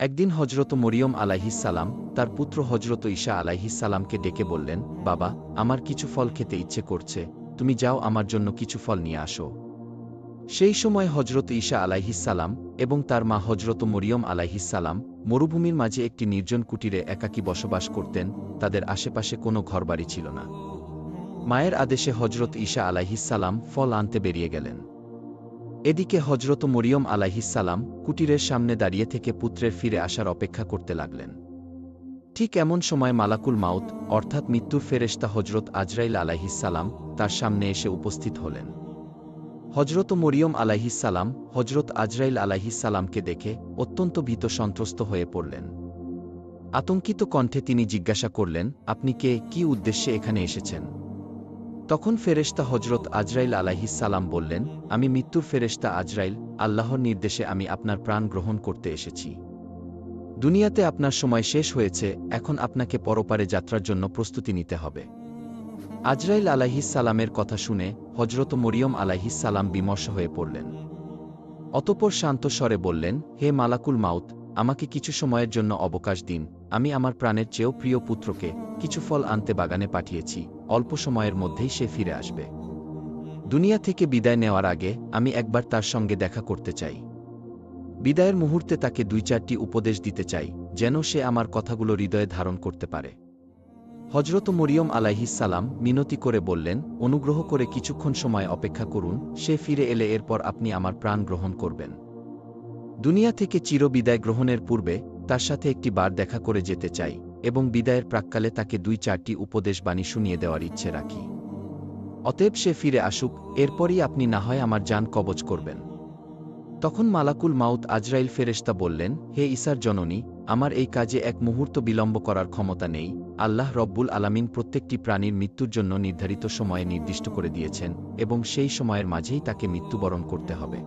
একদিন হজরত মরিয়ম আলাইহিসসালাম তার পুত্র হজরত ঈসা আলাইহিসসালামকে ডেকে বললেন, বাবা, আমার কিছু ফল খেতে ইচ্ছে করছে, তুমি যাও আমার জন্য কিছু ফল নিয়ে আসো। সেই সময় হজরত ঈসা আলাইহিসসালাম এবং তার মা হজরত মরিয়ম আলাইহিসসালাম মরুভূমির মাঝে একটি নির্জন কুটিরে একাকী বসবাস করতেন, তাদের আশেপাশে কোনো ঘরবাড়ি ছিল না। মায়ের আদেশে হজরত ঈসা আলাইহিসসালাম ফল আনতে বেরিয়ে গেলেন। এদিকে হজরত মরিয়ম আলাইহিসসালাম কুটিরের সামনে দাঁড়িয়ে থেকে পুত্রের ফিরে আসার অপেক্ষা করতে লাগলেন। ঠিক এমন সময় মালাকুল মাউত অর্থাৎ মৃত্যুর ফেরেশতা হজরত আজরাইল আলাইহিসসালাম তার সামনে এসে উপস্থিত হলেন। হজরত মরিয়ম আলাইহিসসালাম হজরত আজরাইল আলাইহিসসালামকে দেখে অত্যন্ত ভীত সন্ত্রস্ত হয়ে পড়লেন। আতঙ্কিত কণ্ঠে তিনি জিজ্ঞাসা করলেন, আপনি কে, কি উদ্দেশ্যে এখানে এসেছেন? তখন ফেরেশতা হজরত আজরাইল আলাইহিসসালাম বললেন, আমি মৃত্যুর ফেরেশতা আজরাইল, আল্লাহর নির্দেশে আমি আপনার প্রাণ গ্রহণ করতে এসেছি। দুনিয়াতে আপনার সময় শেষ হয়েছে, এখন আপনাকে পরপারে যাত্রার জন্য প্রস্তুতি নিতে হবে। আজরাইল আলাইহিসসালামের কথা শুনে হজরত মরিয়ম আলাইহিসসালাম বিমর্ষ হয়ে পড়লেন। অতঃপর শান্ত স্বরে বললেন, হে মালাকুল মাউত, আমাকে কিছু সময়ের জন্য অবকাশ দিন, আমি আমার প্রাণের চেয়েও প্রিয় পুত্রকে কিছু ফল আনতে বাগানে পাঠিয়েছি, অল্প সময়ের মধ্যেই সে ফিরে আসবে। দুনিয়া থেকে বিদায় নেওয়ার আগে আমি একবার তার সঙ্গে দেখা করতে চাই। বিদায়ের মুহূর্তে তাকে ২-৪টি উপদেশ দিতে চাই, যেন সে আমার কথাগুলো হৃদয়ে ধারণ করতে পারে। হজরত মরিয়ম আলাইহিসসালাম মিনতি করে বললেন, অনুগ্রহ করে কিছুক্ষণ সময় অপেক্ষা করুন, সে ফিরে এলে এরপর আপনি আমার প্রাণ গ্রহণ করবেন। দুনিয়া থেকে চিরবিদায় গ্রহণের পূর্বে তার সাথে একটি বার দেখা করে যেতে চাই এবং বিদায়ের প্রাক্কালে তাকে ২-৪টি উপদেশ বাণী শুনিয়ে দেওয়ার ইচ্ছে রাখি। অতএব সে ফিরে আসুক, এরপরই আপনি না হয় আমার জান কবজ করবেন। তখন মালাকুল মাউত আজরাইল ফেরেশতা বললেন, হে ঈসার জননী, আমার এই কাজে এক মুহূর্ত বিলম্ব করার ক্ষমতা নেই। আল্লাহ রব্বুল আলামিন প্রত্যেকটি প্রাণীর মৃত্যুর জন্য নির্ধারিত সময়ে নির্দিষ্ট করে দিয়েছেন এবং সেই সময়ের মাঝেই তাকে মৃত্যুবরণ করতে হবে।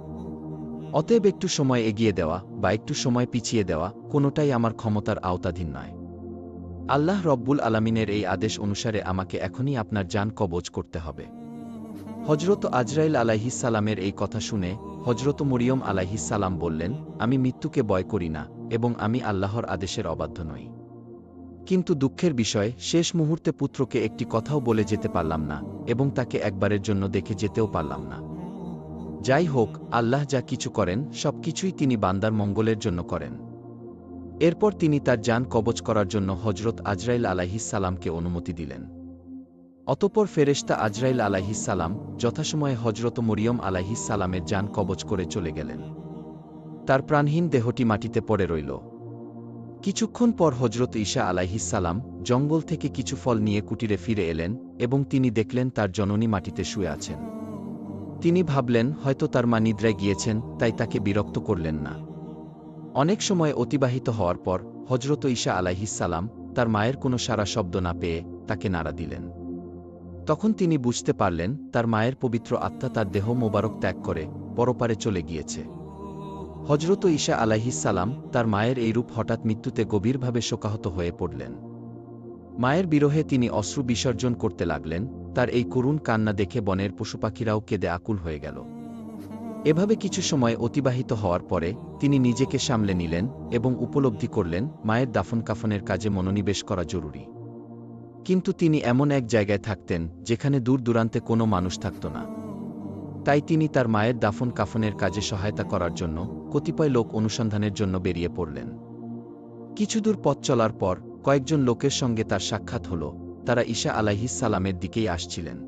অতএব একটু সময় এগিয়ে দেওয়া বা একটু সময় পিছিয়ে দেওয়া কোনোটাই আমার ক্ষমতার আওতাধীন নয়। আল্লাহ রব্বুল আলামিনের এই আদেশ অনুসারে আমাকে এখনই আপনার জান কবজ করতে হবে। হজরত আজরাইল আলাইহিসসালামের এই কথা শুনে হজরত মরিয়ম আলাইহিসসালাম বললেন, আমি মৃত্যুকে ভয় করি না এবং আমি আল্লাহর আদেশের অবাধ্য নই। কিন্তু দুঃখের বিষয়, শেষ মুহূর্তে পুত্রকে একটি কথাও বলে যেতে পারলাম না এবং তাকে একবারের জন্য দেখে যেতেও পারলাম না। যাই হোক, আল্লাহ যা কিছু করেন সবকিছুই তিনি বান্দার মঙ্গলের জন্য করেন। এরপর তিনি তার জান কবজ করার জন্য হজরত আজরাইল আলাইহিসসালামকে অনুমতি দিলেন। অতঃপর ফেরেশতা আজরাইল আলাইহিসসালাম যথাসময়ে হজরত মরিয়ম আলাইহিসসালামের জান কবজ করে চলে গেলেন। তার প্রাণহীন দেহটি মাটিতে পড়ে রইল। কিছুক্ষণ পর হজরত ঈসা আলাইহিসসালাম জঙ্গল থেকে কিছু ফল নিয়ে কুটিরে ফিরে এলেন এবং তিনি দেখলেন তার জননী মাটিতে শুয়ে আছেন। তিনি ভাবলেন হয়তো তার মা নিদ্রায় গিয়েছেন, তাই তাকে বিরক্ত করলেন না। অনেক সময় অতিবাহিত হওয়ার পর হজরত ঈসা আলাইহিসসালাম তার মায়ের কোনো সাড়া শব্দ না পেয়ে তাকে নাড়া দিলেন। তখন তিনি বুঝতে পারলেন তার মায়ের পবিত্র আত্মা তার দেহ মোবারক ত্যাগ করে পরপারে চলে গিয়েছে। হজরত ঈসা আলাইহিসসালাম তার মায়ের এই রূপ হঠাৎ মৃত্যুতে গভীরভাবে শোকাহত হয়ে পড়লেন। মায়ের বিরহে তিনি অশ্রু বিসর্জন করতে লাগলেন। তার এই করুণ কান্না দেখে বনের পশুপাখিরাও কেঁদে আকুল হয়ে গেল। এভাবে কিছু সময় অতিবাহিত হওয়ার পরে তিনি নিজেকে সামলে নিলেন এবং উপলব্ধি করলেন মায়ের দাফন কাফনের কাজে মনোনিবেশ করা জরুরি। কিন্তু তিনি এমন এক জায়গায় থাকতেন যেখানে দূর দূরান্তে কোনো মানুষ থাকত না। তাই তিনি তার মায়ের দাফন কাফনের কাজে সহায়তা করার জন্য কতিপয় লোক অনুসন্ধানের জন্য বেরিয়ে পড়লেন। কিছুদূর পথ চলার পর কয়েকজন লোকের সঙ্গে তার সাক্ষাৎ হল। তারা ঈসা আলাইহিসসালামের দিকেই আসছিলেন।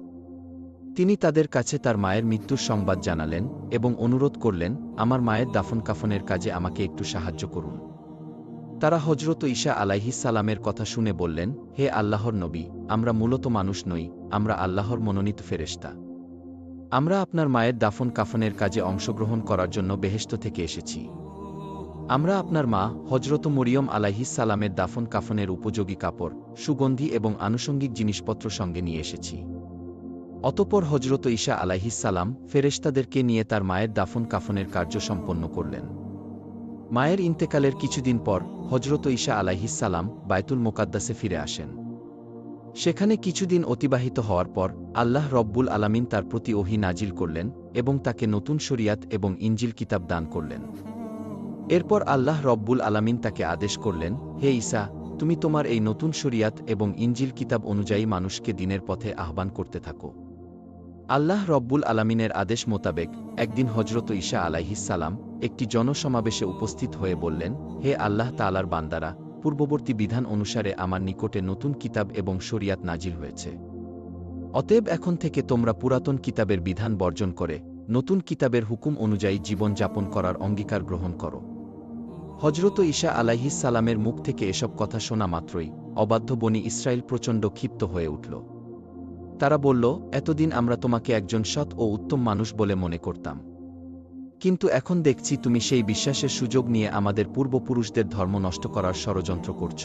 তিনি তাদের কাছে তার মায়ের মৃত্যুর সংবাদ জানালেন এবং অনুরোধ করলেন, আমার মায়ের দাফন কাফনের কাজে আমাকে একটু সাহায্য করুন। তারা হজরত ঈসা আলাইহিসসালামের কথা শুনে বললেন, হে আল্লাহর নবী, আমরা মূলত মানুষ নই, আমরা আল্লাহর মনোনীত ফেরেশতা। আমরা আপনার মায়ের দাফন কাফনের কাজে অংশগ্রহণ করার জন্য বেহেশত থেকে এসেছি। আমরা আপনার মা হজরত মরিয়ম আলাইহিসসালামের দাফন কাফনের উপযোগী কাপড়, সুগন্ধি এবং আনুষঙ্গিক জিনিসপত্র সঙ্গে নিয়ে এসেছি। অতঃপর হজরত ঈসা আলাইহিসসালাম ফেরেশতাদেরকে নিয়ে তার মায়ের দাফন কাফনের কার্য সম্পন্ন করলেন। মায়ের ইন্তেকালের কিছুদিন পর হজরত ঈসা আলাইহিসসালাম বায়তুল মোকাদ্দাসে ফিরে আসেন। সেখানে কিছুদিন অতিবাহিত হওয়ার পর আল্লাহ রব্বুল আলামিন তার প্রতি ওহী নাজিল করলেন এবং তাকে নতুন শরিয়াত এবং ইনজিল কিতাব দান করলেন। এরপর আল্লাহ রব্বুল আলামিন তাকে আদেশ করলেন, হে ঈসা, তুমি তোমার এই নতুন শরিয়াত এবং ইনজিল কিতাব অনুযায়ী মানুষকে দ্বীনের পথে আহ্বান করতে থাকো। আল্লাহ রব্বুল আলামিনের আদেশ মোতাবেক একদিন হজরত ঈসা আলাইহিস সালাম একটি জনসমাবেশে উপস্থিত হয়ে বললেন, হে আল্লাহ তাআলার বান্দারা, পূর্ববর্তী বিধান অনুসারে আমার নিকটে নতুন কিতাব এবং শরিয়াত নাজিল হয়েছে। অতএব এখন থেকে তোমরা পুরাতন কিতাবের বিধান বর্জন করে নতুন কিতাবের হুকুম অনুযায়ী জীবন যাপন করার অঙ্গীকার গ্রহণ করো। হজরত ঈসা আলাইহিস সালামের মুখ থেকে এসব কথা শোনা মাত্রই অবাধ্য বনী ইসরাইল প্রচণ্ড ক্ষিপ্ত হয়ে উঠল। তারা বলল, এতদিন আমরা তোমাকে একজন সৎ ও উত্তম মানুষ বলে মনে করতাম, কিন্তু এখন দেখছি তুমি সেই বিশ্বাসের সুযোগ নিয়ে আমাদের পূর্বপুরুষদের ধর্ম নষ্ট করার ষড়যন্ত্র করছ।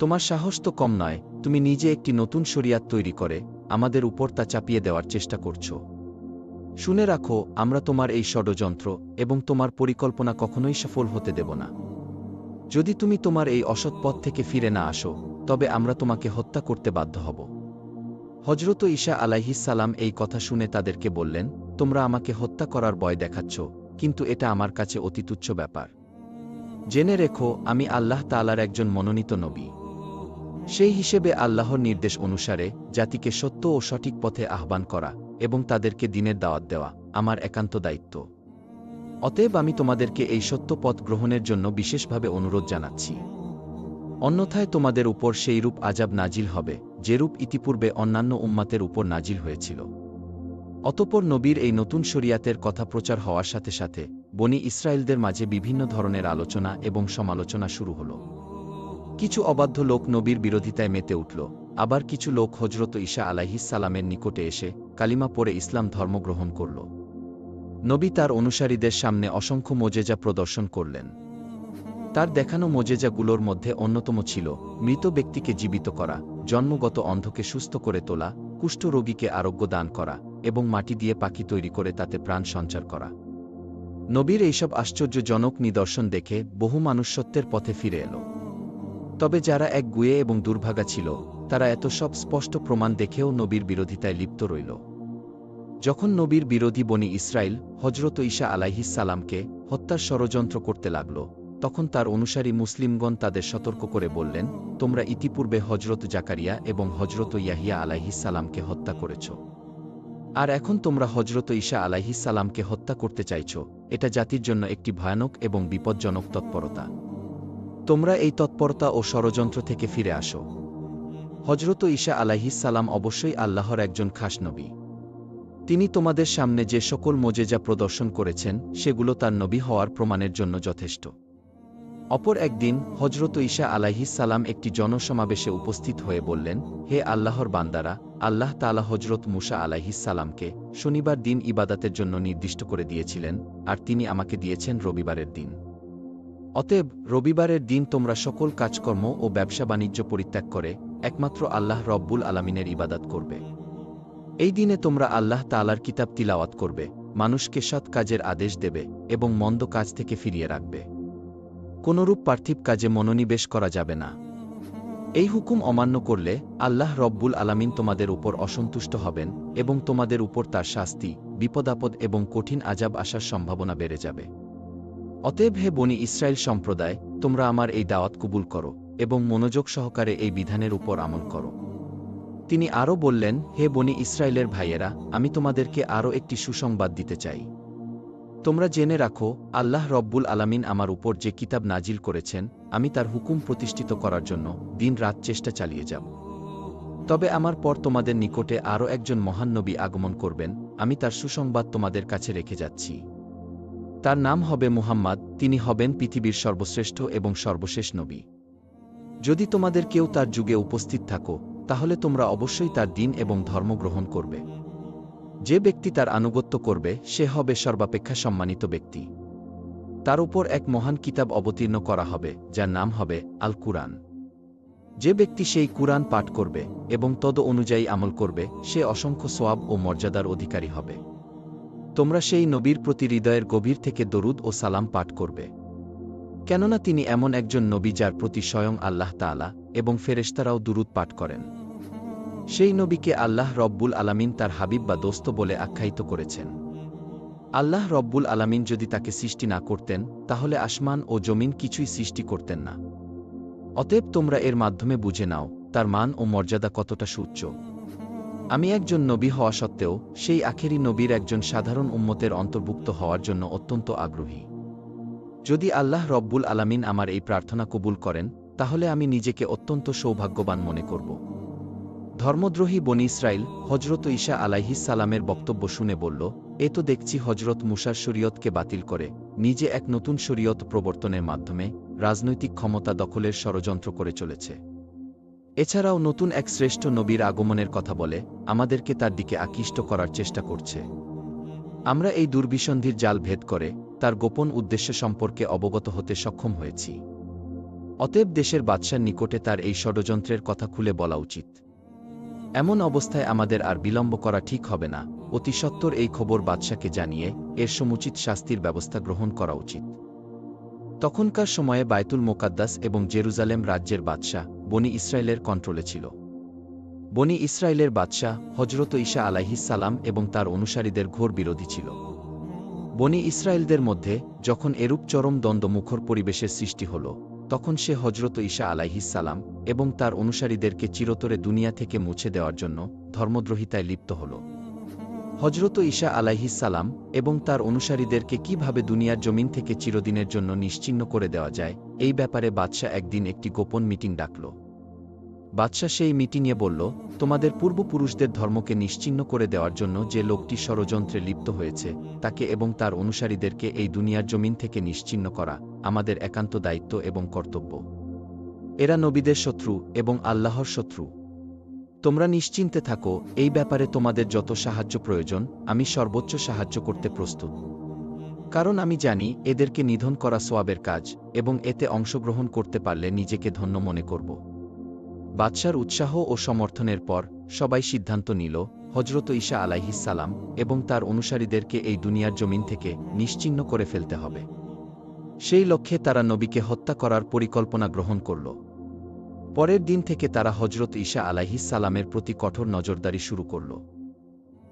তোমার সাহস তো কম নয়, তুমি নিজে একটি নতুন শরিয়াত তৈরি করে আমাদের উপর তা চাপিয়ে দেওয়ার চেষ্টা করছ। শুনে রাখো, আমরা তোমার এই ষড়যন্ত্র এবং তোমার পরিকল্পনা কখনোই সফল হতে দেব না। যদি তুমি তোমার এই অসৎ পথ থেকে ফিরে না আসো, তবে আমরা তোমাকে হত্যা করতে বাধ্য হব। হজরত ঈসা আলাইহিস সালাম এই কথা শুনে তাদেরকে বললেন, তোমরা আমাকে হত্যা করার ভয় দেখাচ্ছ, কিন্তু এটা আমার কাছে অতি তুচ্ছ ব্যাপার। জেনে রেখো, আমি আল্লাহ তাআলার একজন মনোনীত নবী। সেই হিসেবে আল্লাহর নির্দেশ অনুসারে জাতিকে সত্য ও সঠিক পথে আহ্বান করা এবং তাদেরকে দ্বীনের দাওয়াত দেওয়া আমার একান্ত দায়িত্ব। অতএব আমি তোমাদেরকে এই সত্য পথ গ্রহণের জন্য বিশেষভাবে অনুরোধ জানাচ্ছি। অন্যথায় তোমাদের উপর সেইরূপ আযাব নাজিল হবে, যেরূপ ইতিপূর্বে অন্যান্য উম্মাতের উপর নাজিল হয়েছিল। অতঃপর নবীর এই নতুন শরিয়াতের কথা প্রচার হওয়ার সাথে সাথে বনী ইসরায়েলদের মাঝে বিভিন্ন ধরনের আলোচনা এবং সমালোচনা শুরু হল। কিছু অবাধ্য লোক নবীর বিরোধিতায় মেতে উঠল, আবার কিছু লোক হজরত ঈসা আলাইহিস সালামের নিকটে এসে কালিমা পড়ে ইসলাম ধর্ম গ্রহণ করল। নবী তার অনুসারীদের সামনে অসংখ্য মোজেজা প্রদর্শন করলেন। তার দেখানো মোজেজাগুলোর মধ্যে অন্যতম ছিল মৃত ব্যক্তিকে জীবিত করা, জন্মগত অন্ধকে সুস্থ করে তোলা, কুষ্ঠ রোগীকে আরোগ্য দান করা এবং মাটি দিয়ে পাখি তৈরি করে তাতে প্রাণ সঞ্চার করা। নবীর এইসব আশ্চর্যজনক নিদর্শন দেখে বহু মানুষ সত্যের পথে ফিরে এল। তবে যারা একগুঁয়ে এবং দুর্ভাগা ছিল, তারা এত সব স্পষ্ট প্রমাণ দেখেও নবীর বিরোধিতায় লিপ্ত রইল। যখন নবীর বিরোধী বনী ইসরাইল হজরত ঈসা আলাইহিস সালামকে হত্যার ষড়যন্ত্র করতে লাগল, তখন তার অনুসারী মুসলিমগণ তাদের সতর্ক করে বললেন, তোমরা ইতিপূর্বে হজরত জাকারিয়া এবং হজরত ইয়াহিয়া আলাইহিস সালামকে হত্যা করেছ, আর এখন তোমরা হজরত ঈসা আলাইহিস সালামকে হত্যা করতে চাইছ। এটা জাতির জন্য একটি ভয়ানক এবং বিপজ্জনক তৎপরতা। তোমরা এই তৎপরতা ও ষড়যন্ত্র থেকে ফিরে আসো। হজরত ঈসা আলাইহিস সালাম অবশ্যই আল্লাহর একজন খাস নবী। তিনি তোমাদের সামনে যে সকল মোজেজা প্রদর্শন করেছেন, সেগুলো তার নবী হওয়ার প্রমাণের জন্য যথেষ্ট। অপর একদিন হজরত ঈসা আলাইহিস সালাম একটি জনসমাবেশে উপস্থিত হয়ে বললেন, হে আল্লাহর বান্দারা, আল্লাহ তাআলা হজরত মুসা আলাইহিস সালামকে শনিবার দিন ইবাদাতের জন্য নির্দিষ্ট করে দিয়েছিলেন, আর তিনি আমাকে দিয়েছেন রবিবারের দিন। অতএব রবিবারের দিন তোমরা সকল কাজকর্ম ও ব্যবসা বাণিজ্য পরিত্যাগ করে একমাত্র আল্লাহ রব্বুল আলামিনের ইবাদত করবে। এই দিনে তোমরা আল্লাহ তাআলার কিতাব তিলাওয়াত করবে, মানুষকে সৎ কাজের আদেশ দেবে এবং মন্দ কাজ থেকে ফিরিয়ে রাখবে। কোনরূপ পার্থিব কাজে মনোনিবেশ করা যাবে না। এই হুকুম অমান্য করলে আল্লাহ রব্বুল আলামিন তোমাদের উপর অসন্তুষ্ট হবেন এবং তোমাদের উপর তার শাস্তি, বিপদাপদ এবং কঠিন আযাব আসার সম্ভাবনা বেড়ে যাবে। অতএব হে বনী ইসরাইল সম্প্রদায়, তোমরা আমার এই দাওয়াত কবুল করো এবং মনোযোগ সহকারে এই বিধানের উপর আমল করো। তিনি আরও বললেন, হে বনী ইসরায়েলের ভাইয়েরা, আমি তোমাদেরকে আরও একটি সুসংবাদ দিতে চাই। তোমরা জেনে রাখো, আল্লাহ রব্বুল আলামিন আমার উপর যে কিতাব নাজিল করেছেন, আমি তার হুকুম প্রতিষ্ঠিত করার জন্য দিন রাত চেষ্টা চালিয়ে যাব। তবে আমার পর তোমাদের নিকটে আরও একজন মহান নবী আগমন করবেন, আমি তার সুসংবাদ তোমাদের কাছে রেখে যাচ্ছি। তার নাম হবে মুহাম্মদ, তিনি হবেন পৃথিবীর সর্বশ্রেষ্ঠ এবং সর্বশেষ নবী। যদি তোমাদের কেউ তার যুগে উপস্থিত থাকো, তাহলে তোমরা অবশ্যই তার দ্বীন এবং ধর্ম গ্রহণ করবে। যে ব্যক্তি তার আনুগত্য করবে, সে হবে সর্বাপেক্ষা সম্মানিত ব্যক্তি। তার উপর এক মহান কিতাব অবতীর্ণ করা হবে, যার নাম হবে আল কুরআন। যে ব্যক্তি সেই কুরআন পাঠ করবে এবং তদ অনুযায়ী আমল করবে, সে অসংখ্য সওয়াব ও মর্যাদার অধিকারী হবে। তোমরা সেই নবীর প্রতি হৃদয়ের গভীর থেকে দরুদ ও সালাম পাঠ করবে, কেননা তিনি এমন একজন নবী যার প্রতি স্বয়ং আল্লাহ তাআলা এবং ফেরেশতারাও দুরূদ পাঠ করেন। সেই নবীকে আল্লাহ রব্বুল আলামিন তার হাবিব বা দোস্ত বলে আখ্যায়িত করেছেন। আল্লাহ রব্বুল আলামিন যদি তাকে সৃষ্টি না করতেন তাহলে আসমান ও জমিন কিছুই সৃষ্টি করতেন না। অতএব তোমরা এর মাধ্যমে বুঝে নাও তার মান ও মর্যাদা কতটা সুউচ্চ। আমি একজন নবী হওয়া সত্ত্বেও সেই আখেরি নবীর একজন সাধারণ উম্মতের অন্তর্ভুক্ত হওয়ার জন্য অত্যন্ত আগ্রহী। যদি আল্লাহ রব্বুল আলামিন আমার এই প্রার্থনা কবুল করেন তাহলে আমি নিজেকে অত্যন্ত সৌভাগ্যবান মনে করব। ধর্মদ্রোহী বনী ইসরাইল হজরত ঈসা আলাইহিস সালামের বক্তব্য শুনে বলল, এ তো দেখছি হজরত মুসার শরীয়তকে বাতিল করে নিজে এক নতুন শরীয়ত প্রবর্তনের মাধ্যমে রাজনৈতিক ক্ষমতা দখলের ষড়যন্ত্র করে চলেছে। এছাড়াও নতুন এক শ্রেষ্ঠ নবীর আগমনের কথা বলে আমাদেরকে তার দিকে আকৃষ্ট করার চেষ্টা করছে। আমরা এই দুর্বিসন্ধির জাল ভেদ করে তার গোপন উদ্দেশ্য সম্পর্কে অবগত হতে সক্ষম হয়েছি। অতএব দেশের বাদশার নিকটে তার এই ষড়যন্ত্রের কথা খুলে বলা উচিত। এমন অবস্থায় আমাদের আর বিলম্ব করা ঠিক হবে না, অতি সত্বর এই খবর বাদশাকে জানিয়ে এর সমুচিত শাস্তির ব্যবস্থা গ্রহণ করা উচিত। তখনকার সময়ে বায়তুল মোকাদ্দাস এবং জেরুজালেম রাজ্যের বাদশাহ বনী ইসরায়েলের কন্ট্রোলে ছিল। বনী ইসরায়েলের বাদশাহ হজরত ঈসা আলাইহিস সালাম এবং তার অনুসারীদের ঘোর বিরোধী ছিল। বনী ইসরায়েলদের মধ্যে যখন এরূপ চরম দ্বন্দ্বমুখর পরিবেশের সৃষ্টি হল, তখন সে হজরত ঈসা আলাইহিস সালাম এবং তার অনুসারীদেরকে চিরতরে দুনিয়া থেকে মুছে দেওয়ার জন্য ধর্মদ্রোহিতায় লিপ্ত হল। হজরত ঈসা আলাইহিস সালাম এবং তার অনুসারীদেরকে কিভাবে দুনিয়ার জমিন থেকে চিরদিনের জন্য নিশ্চিহ্ন করে দেওয়া যায়, এই ব্যাপারে বাদশাহ একদিন একটি গোপন মিটিং ডাকল। বাদশাহ সেই মিটিংয়ে বলল, তোমাদের পূর্বপুরুষদের ধর্মকে নিশ্চিহ্ন করে দেওয়ার জন্য যে লোকটি ষড়যন্ত্রে লিপ্ত হয়েছে তাকে এবং তার অনুসারীদেরকে এই দুনিয়ার জমিন থেকে নিশ্চিহ্ন করা আমাদের একান্ত দায়িত্ব এবং কর্তব্য। এরা নবীদের শত্রু এবং আল্লাহর শত্রু। তোমরা নিশ্চিন্তে থাকো, এই ব্যাপারে তোমাদের যত সাহায্য প্রয়োজন আমি সর্বোচ্চ সাহায্য করতে প্রস্তুত। কারণ আমি জানি এদেরকে নিধন করা সোয়াবের কাজ এবং এতে অংশগ্রহণ করতে পারলে নিজেকে ধন্য মনে করব। বাদশার উৎসাহ ও সমর্থনের পর সবাই সিদ্ধান্ত নিল হজরত ঈসা আলাইহিস সালাম এবং তার অনুসারীদেরকে এই দুনিয়ার জমিন থেকে নিশ্চিহ্ন করে ফেলতে হবে। সেই লক্ষ্যে তারা নবীকে হত্যা করার পরিকল্পনা গ্রহণ করল। পরের দিন থেকে তারা হজরত ঈসা আলাইহিস সালামের প্রতি কঠোর নজরদারি শুরু করল।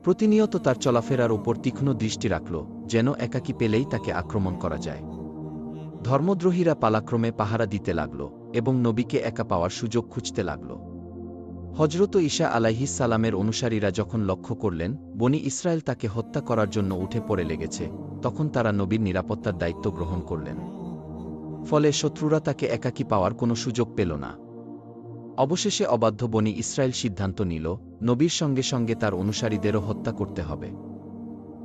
প্রতিনিয়ত তার চলাফেরার উপর তীক্ষ্ণ দৃষ্টি রাখল, যেন একাকী পেলেই তাকে আক্রমণ করা যায়। ধর্মদ্রোহীরা পালাক্রমে পাহারা দিতে লাগল এবং নবীকে একা পাওয়ার সুযোগ খুঁজতে লাগল। হজরত ঈসা আলাইহিস সালামের অনুসারীরা যখন লক্ষ্য করলেন বনী ইসরায়েল তাকে হত্যা করার জন্য উঠে পড়ে লেগেছে, তখন তারা নবীর নিরাপত্তার দায়িত্ব গ্রহণ করলেন। ফলে শত্রুরা তাকে একাকী পাওয়ার কোনো সুযোগ পেল না। অবশেষে অবাধ্য বনী ইসরায়েল সিদ্ধান্ত নিল নবীর সঙ্গে সঙ্গে তার অনুসারীদেরও হত্যা করতে হবে।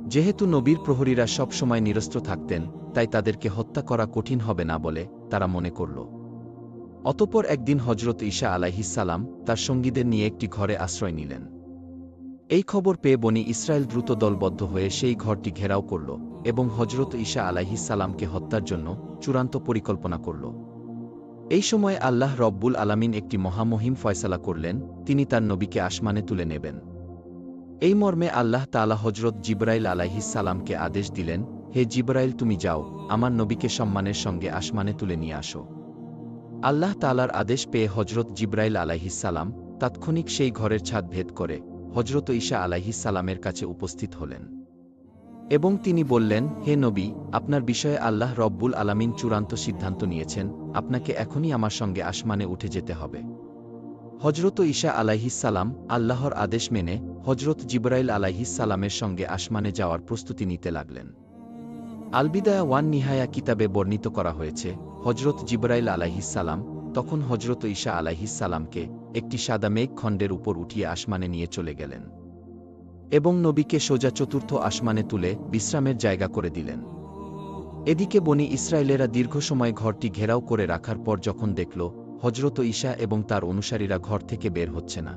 যেহেতু নবীর প্রহরীরা সব সময় নিরস্ত্র থাকতেন, তাই তাদেরকে হত্যা করা কঠিন হবে না বলে তারা মনে করল। অতঃপর একদিন হজরত ঈসা আলাইহিস সালাম তার সঙ্গীদের নিয়ে একটি ঘরে আশ্রয় নিলেন। এই খবর পেয়ে বনী ইসরায়েল দ্রুত দলবদ্ধ হয়ে সেই ঘরটি ঘেরাও করল এবং হজরত ঈসা আলাইহিস সালামকে হত্যার জন্য চূড়ান্ত পরিকল্পনা করল। এই সময় আল্লাহ রব্বুল আলামিন একটি মহামহিম ফয়সালা করলেন, তিনি তার নবীকে আসমানে তুলে নেবেন। এই মর্মে আল্লাহ তাআলা হজরত জিবরাইল আলাইহিস সালামকে আদেশ দিলেন, হে জিবরাইল, তুমি যাও, আমার নবীকে সম্মানের সঙ্গে আসমানে তুলে নিয়ে আসো। আল্লাহ তাআলার আদেশ পেয়ে হজরত জিবরাইল আলাইহিস সালাম তাৎক্ষণিক সেই ঘরের ছাদ ভেদ করে হজরত ঈসা আলাইহিস সালামের কাছে উপস্থিত হলেন এবং তিনি বললেন, হে নবী, আপনার বিষয়ে আল্লাহ রব্বুল আলামিন চূড়ান্ত সিদ্ধান্ত নিয়েছেন, আপনাকে এখনই আমার সঙ্গে আসমানে উঠে যেতে হবে। হজরত ঈসা আলাইহিস সালাম আল্লাহর আদেশ মেনে হজরত জিবরাইল আলাইহিস সালামের সঙ্গে আসমানে যাওয়ার প্রস্তুতি নিতে লাগলেন। আল-বিদায়া ওয়ান নিহায়া কিতাবে বর্ণিত করা হয়েছে, হজরত জিবরাইল আলাইহিস সালাম তখন হজরত ঈসা আলাইহিস সালামকে একটি সাদা মেঘ খণ্ডের উপর উঠিয়ে আসমানে নিয়ে চলে গেলেন এবং নবীকে সোজা চতুর্থ আসমানে তুলে বিশ্রামের জায়গা করে দিলেন। এদিকে বনী ইসরায়েলেরা দীর্ঘ সময় ঘরটি ঘেরাও করে রাখার পর যখন দেখল হজরত ঈসা এবং তার অনুসারীরা ঘর থেকে বের হচ্ছে না,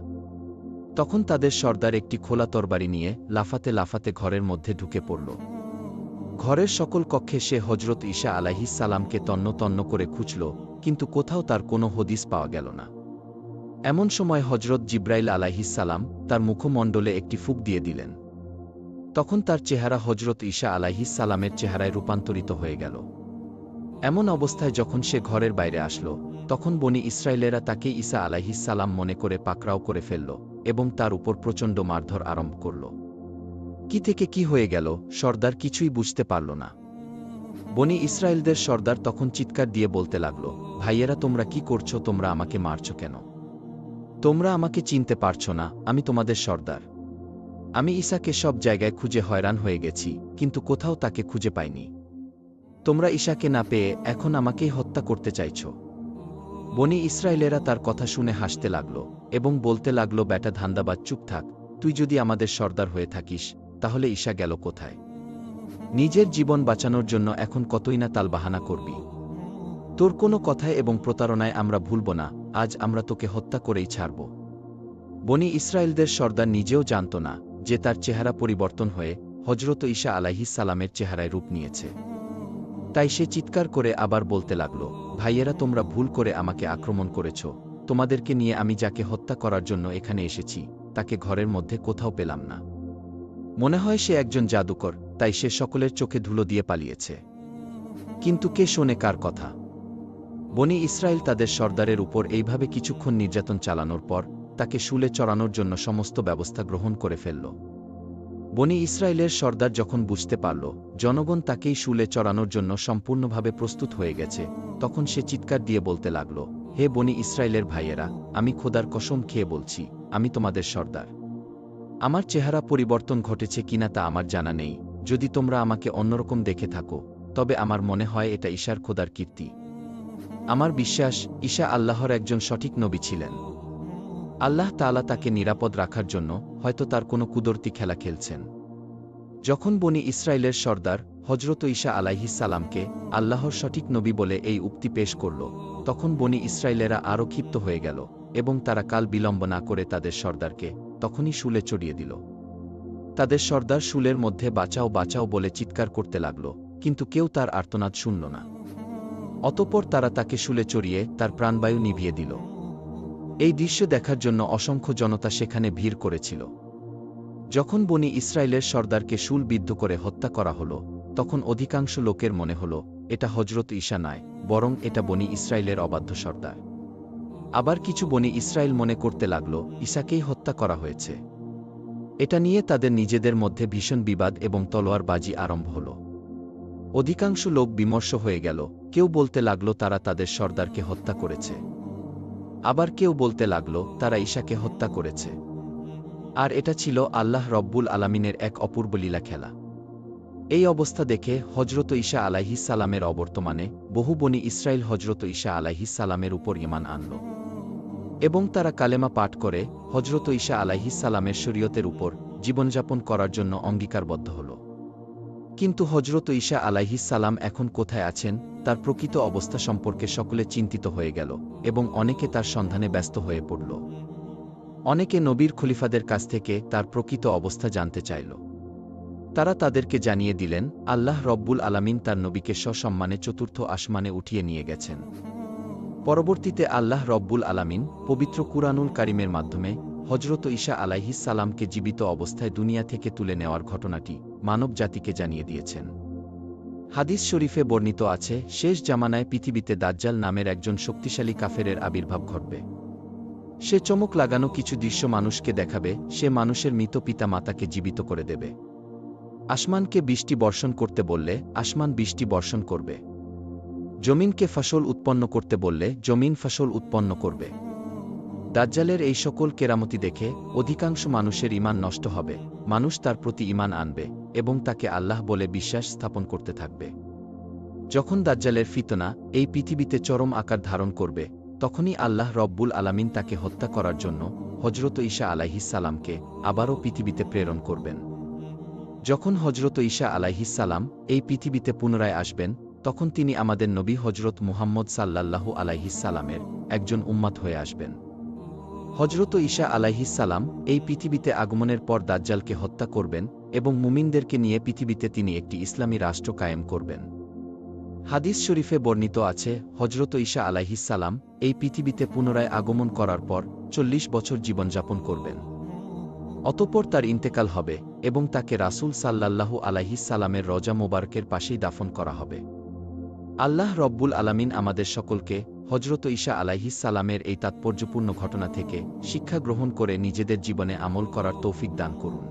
তখন তাদের সর্দার একটি খোলা তরবারি নিয়ে লাফাতে লাফাতে ঘরের মধ্যে ঢুকে পড়ল। ঘরের সকল কক্ষে সে হজরত ঈসা আলাইহিস সালামকে তন্ন তন্ন করে খুঁজল, কিন্তু কোথাও তার কোনো হদিস পাওয়া গেল না। এমন সময় হজরত জিবরাইল আলাইহিস সালাম তার মুখমণ্ডলে একটি ফুঁক দিয়ে দিলেন। তখন তার চেহারা হজরত ঈসা আলাইহিস সালামের চেহারায় রূপান্তরিত হয়ে গেল। এমন অবস্থায় যখন সে ঘরের বাইরে আসল, তখন বনী ইসরায়েলেরা তাকে ঈসা আলাইহিস সালাম মনে করে পাকড়াও করে ফেলল এবং তার উপর প্রচণ্ড মারধর আরম্ভ করল। কি থেকে কি হয়ে গেল সর্দার কিছুই বুঝতে পারল না। বনি ইসরায়েলদের সর্দার তখন চিৎকার দিয়ে বলতে লাগল, ভাইয়েরা তোমরা কি করছো? তোমরা আমাকে মারছো কেন? তোমরা আমাকে চিনতে পারছো না? আমি তোমাদের সর্দার। আমি ঈসাকে সব জায়গায় খুঁজে হয়রান হয়ে গেছি, কিন্তু কোথাও তাকে খুঁজে পাইনি। তোমরা ঈসাকে না পেয়ে এখন আমাকেই হত্যা করতে চাইছ। বনি ইসরায়েলেরা তার কথা শুনে হাসতে লাগল এবং বলতে লাগল, ব্যাটা ধান্দাবাজ, চুপ থাক। তুই যদি আমাদের সর্দার হয়ে থাকিস তাহলে ঈসা গেল কোথায়? নিজের জীবন বাঁচানোর জন্য এখন কতই না তালবাহানা করবি। তোর কোনো কথায় এবং প্রতারণায় আমরা ভুলব না। আজ আমরা তোকে হত্যা করেই ছাড়ব। বনি ইসরায়েলদের সর্দার নিজেও জানত না যে তার চেহারা পরিবর্তন হয়ে হজরত ঈসা আলাইহিস সালামের চেহারায় রূপ নিয়েছে। তাই সে চিৎকার করে আবার বলতে লাগল, ভাইয়েরা তোমরা ভুল করে আমাকে আক্রমণ করেছ। তোমাদেরকে নিয়ে আমি যাকে হত্যা করার জন্য এখানে এসেছি তাকে ঘরের মধ্যে কোথাও পেলাম না। মনে হয় সে একজন জাদুকর, তাই সে সকলের চোখে ধুলো দিয়ে পালিয়েছে। কিন্তু কে শোনে কার কথা? বনি ইসরায়েল তাদের সর্দারের উপর এইভাবে কিছুক্ষণ নির্যাতন চালানোর পর তাকে শুলে চড়ানোর জন্য সমস্ত ব্যবস্থা গ্রহণ করে ফেলল। বনি ইসরায়েলের সর্দার যখন বুঝতে পারল জনগণ তাকেই শুলে চড়ানোর জন্য সম্পূর্ণভাবে প্রস্তুত হয়ে গেছে, তখন সে চিৎকার দিয়ে বলতে লাগল, হে বনি ইসরায়েলের ভাইয়েরা, আমি খোদার কসম খেয়ে বলছি, আমি তোমাদের সর্দার। আমার চেহারা পরিবর্তন ঘটেছে কিনা তা আমার জানা নেই। যদি তোমরা আমাকে অন্যরকম দেখে থাকো তবে আমার মনে হয় এটা ঈসার খোদার কীর্তি। আমার বিশ্বাস ঈসা আল্লাহর একজন সঠিক নবী ছিলেন। আল্লাহ তাআলা তাকে নিরাপদ রাখার জন্য হয়তো তার কোনো কুদরতি খেলা খেলছেন। যখন বনি ইসরায়েলের সর্দার হজরত ঈসা আলাইহিস সালামকে আল্লাহর সঠিক নবী বলে এই উক্তি পেশ করল, তখন বনি ইসরায়েলেরা আরও ক্ষিপ্ত হয়ে গেল এবং তারা কাল বিলম্ব না করে তাদের সর্দারকে তখনই শুলে চড়িয়ে দিল। তাদের সর্দার শুলের মধ্যে বাঁচাও বাঁচাও বলে চিৎকার করতে লাগল, কিন্তু কেউ তার আর্তনাদ শুনল না। অতঃপর তারা তাকে শুলে চড়িয়ে তার প্রাণবায়ু নিভিয়ে দিল। এই দৃশ্য দেখার জন্য অসংখ্য জনতা সেখানে ভিড় করেছিল। যখন বনি ইসরায়েলের সর্দারকে শুলবিদ্ধ করে হত্যা করা হল, তখন অধিকাংশ লোকের মনে হল এটা হজরত ঈসা নয়, বরং এটা বনি ইসরায়েলের অবাধ্য সর্দার। আবার কিছু বনি ইসরায়েল মনে করতে লাগল ঈসাকেই হত্যা করা হয়েছে। এটা নিয়ে তাদের নিজেদের মধ্যে ভীষণ বিবাদ এবং তলোয়ারবাজি আরম্ভ হল। অধিকাংশ লোক বিমর্ষ হয়ে গেল। কেউ বলতে লাগল তারা তাদের সর্দারকে হত্যা করেছে, আবার কেউ বলতে লাগল তারা ঈসাকে হত্যা করেছে। আর এটা ছিল আল্লাহ রব্বুল আলামিনের এক অপূর্ব লীলা খেলা। এই অবস্থা দেখে হজরত ঈসা আলাইহিস সালামের অবর্তমানে বহু বনি ইসরায়েল হজরত ঈসা আলাইহিস সালামের উপর ঈমান আনল এবং তারা কালেমা পাঠ করে হজরত ঈসা আলাইহিস সালামের শরীয়তের উপর জীবনযাপন করার জন্য অঙ্গীকারবদ্ধ হল। কিন্তু হজরত ঈসা আলাইহিস সালাম এখন কোথায় আছেন তার প্রকৃত অবস্থা সম্পর্কে সকলে চিন্তিত হয়ে গেল এবং অনেকে তার সন্ধানে ব্যস্ত হয়ে পড়ল। অনেকে নবীর খলিফাদের কাছ থেকে তার প্রকৃত অবস্থা জানতে চাইল। তারা তাদেরকে জানিয়ে দিলেন আল্লাহ রব্বুল আলামিন তার নবীকে সসম্মানে চতুর্থ আসমানে উঠিয়ে নিয়ে গেছেন। পরবর্তীতে আল্লাহ রব্বুল আলামিন পবিত্র কুরআনুল কারীমের মাধ্যমে হজরত ঈসা আলাইহিস সালামকে জীবিত অবস্থায় দুনিয়া থেকে তুলে নেওয়ার ঘটনাটি মানব জাতিকে জানিয়ে দিয়েছেন। হাদিস শরীফে বর্ণিত আছে, শেষ জামানায় পৃথিবীতে দাজ্জাল নামের একজন শক্তিশালী কাফেরের আবির্ভাব ঘটবে। সে চমক লাগানো কিছু দৃশ্য মানুষকে দেখাবে। সে মানুষের মৃত পিতা মাতাকে জীবিত করে দেবে। আসমানকে বৃষ্টি বর্ষণ করতে বললে আসমান বৃষ্টি বর্ষণ করবে। জমিনকে ফসল উৎপন্ন করতে বললে জমিন ফসল উৎপন্ন করবে। দাজ্জালের এই সকল কেরামতি দেখে অধিকাংশ মানুষের ঈমান নষ্ট হবে। মানুষ তার প্রতি ঈমান আনবে এবং তাকে আল্লাহ বলে বিশ্বাস স্থাপন করতে থাকবে। যখন দাজ্জালের ফিতনা এই পৃথিবীতে চরম আকার ধারণ করবে, তখনই আল্লাহ রব্বুল আলামিন তাকে হত্যা করার জন্য হজরত ঈসা আলাইহিস সালামকে আবারও পৃথিবীতে প্রেরণ করবেন। যখন হজরত ঈসা আলাইহিস সালাম এই পৃথিবীতে পুনরায় আসবেন, তখন তিনি আমাদের নবী হজরত মুহাম্মদ সাল্লাল্লাহু আলাইহিস সালামের একজন উম্মত হয়ে আসবেন। হজরত ঈসা আলাইহিস সালাম এই পৃথিবীতে আগমনের পর দাজ্জালকে হত্যা করবেন এবং মুমিনদেরকে নিয়ে পৃথিবীতে তিনি একটি ইসলামী রাষ্ট্র কায়েম করবেন। হাদিস শরীফে বর্ণিত আছে, হজরত ঈসা আলাইহিস সালাম এই পৃথিবীতে পুনরায় আগমন করার পর ৪০ বছর জীবনযাপন করবেন। অতঃপর তার ইন্তেকাল হবে এবং তাকে রাসূল সাল্লাল্লাহু আলাইহিস সালামের রওজা মোবারকের পাশেই দাফন করা হবে। আল্লাহ রব্বুল আলামিন আমাদের সকলকে হজরত ঈসা আলাইহিস সালামের এই তাৎপর্যপূর্ণ ঘটনা থেকে শিক্ষা গ্রহণ করে নিজেদের জীবনে আমল করার তৌফিক দান করুন।